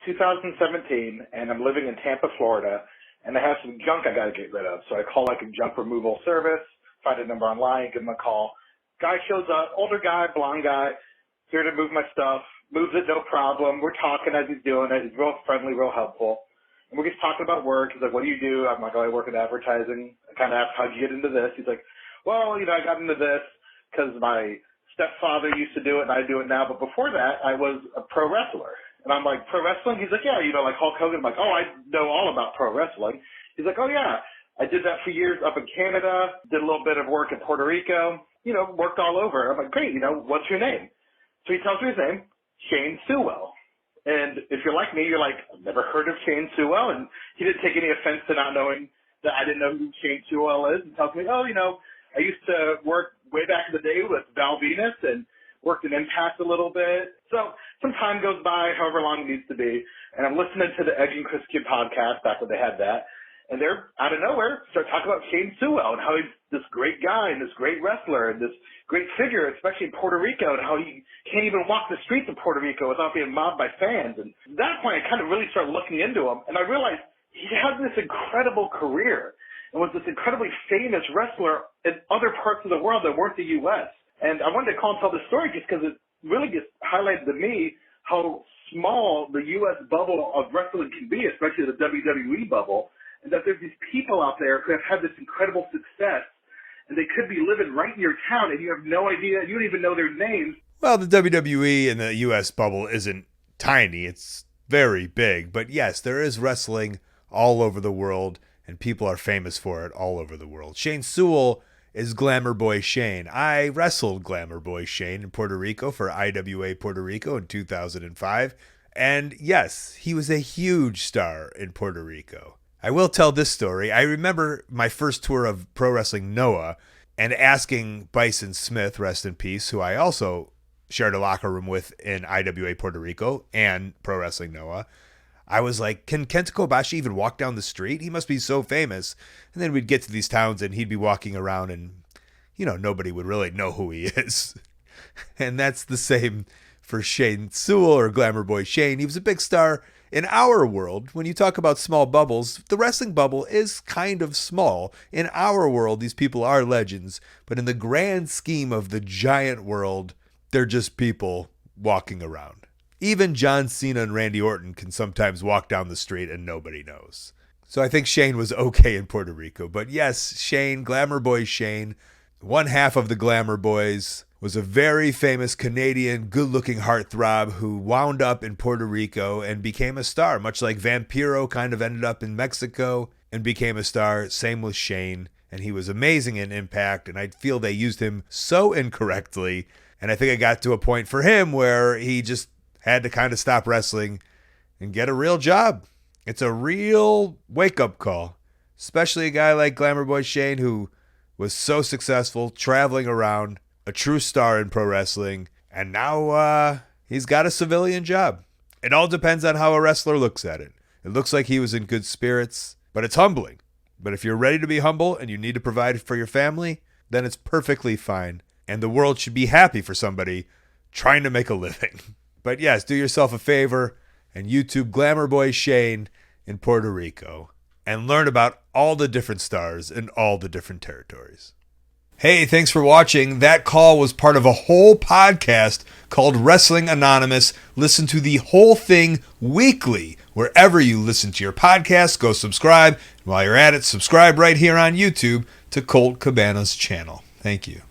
2017, and I'm living in Tampa, Florida, and I have some junk I got to get rid of. So I call like a junk removal service, find a number online, give them a call. Guy shows up, older guy, blonde guy, here to move my stuff, moves it, no problem. We're talking as he's doing it. He's real friendly, real helpful. And we're just talking about work. He's like, what do you do? I'm like, oh, I work in advertising. I kind of asked, how'd you get into this? He's like, well, I got into this because my stepfather used to do it and I do it now. But before that, I was a pro wrestler. And I'm like, pro wrestling? He's like, yeah, like Hulk Hogan. I'm like, oh, I know all about pro wrestling. He's like, oh, yeah, I did that for years up in Canada, did a little bit of work in Puerto Rico, worked all over. I'm like, great, what's your name? So he tells me his name, Shane Sewell. And if you're like me, you're like, I've never heard of Shane Sewell. And he didn't take any offense to not knowing that I didn't know who Shane Sewell is. And tells me, oh, I used to work way back in the day with Val Venus and worked in Impact a little bit. So some time goes by, however long it needs to be. And I'm listening to the Edge and Chris Kidd podcast back when they had that. And they're out of nowhere start talking about Shane Sewell and how he's this great guy and this great wrestler and this great figure, especially in Puerto Rico, and how he can't even walk the streets of Puerto Rico without being mobbed by fans. And at that point, I kind of really started looking into him, and I realized he had this incredible career and was this incredibly famous wrestler in other parts of the world that weren't the U.S. And I wanted to call and tell the story just because it really just highlighted to me how small the U.S. bubble of wrestling can be, especially the WWE bubble, and that there's these people out there who have had this incredible success, and they could be living right in your town, and you have no idea, you don't even know their names. Well, the WWE and the U.S. bubble isn't tiny. It's very big. But yes, there is wrestling all over the world, and people are famous for it all over the world. Shane Sewell is Glamour Boy Shane. I wrestled Glamour Boy Shane in Puerto Rico for IWA Puerto Rico in 2005. And yes, he was a huge star in Puerto Rico. I will tell this story. I remember my first tour of Pro Wrestling Noah and asking Bison Smith, rest in peace, who I also shared a locker room with in IWA Puerto Rico and Pro Wrestling Noah. I was like, can Kenta Kobashi even walk down the street? He must be so famous. And then we'd get to these towns and he'd be walking around and, nobody would really know who he is. And that's the same for Shane Sewell or Glamour Boy Shane. He was a big star in our world. When you talk about small bubbles, the wrestling bubble is kind of small. In our world, these people are legends. But in the grand scheme of the giant world, they're just people walking around. Even John Cena and Randy Orton can sometimes walk down the street and nobody knows. So I think Shane was okay in Puerto Rico. But yes, Shane, Glamour Boy Shane, one half of the Glamour Boys, was a very famous Canadian good-looking heartthrob who wound up in Puerto Rico and became a star, much like Vampiro kind of ended up in Mexico and became a star. Same with Shane, and he was amazing in Impact, and I feel they used him so incorrectly, and I think it got to a point for him where he just had to kind of stop wrestling and get a real job. It's a real wake-up call, especially a guy like Glamour Boy Shane who was so successful traveling around, a true star in pro wrestling, and now he's got a civilian job. It all depends on how a wrestler looks at it. It looks like he was in good spirits, but it's humbling. But if you're ready to be humble and you need to provide for your family, then it's perfectly fine. And the world should be happy for somebody trying to make a living. But yes, do yourself a favor and YouTube Glamour Boy Shane in Puerto Rico and learn about all the different stars in all the different territories. Hey, thanks for watching. That call was part of a whole podcast called Wrestling Anonymous. Listen to the whole thing weekly. Wherever you listen to your podcast, go subscribe. And while you're at it, subscribe right here on YouTube to Colt Cabana's channel. Thank you.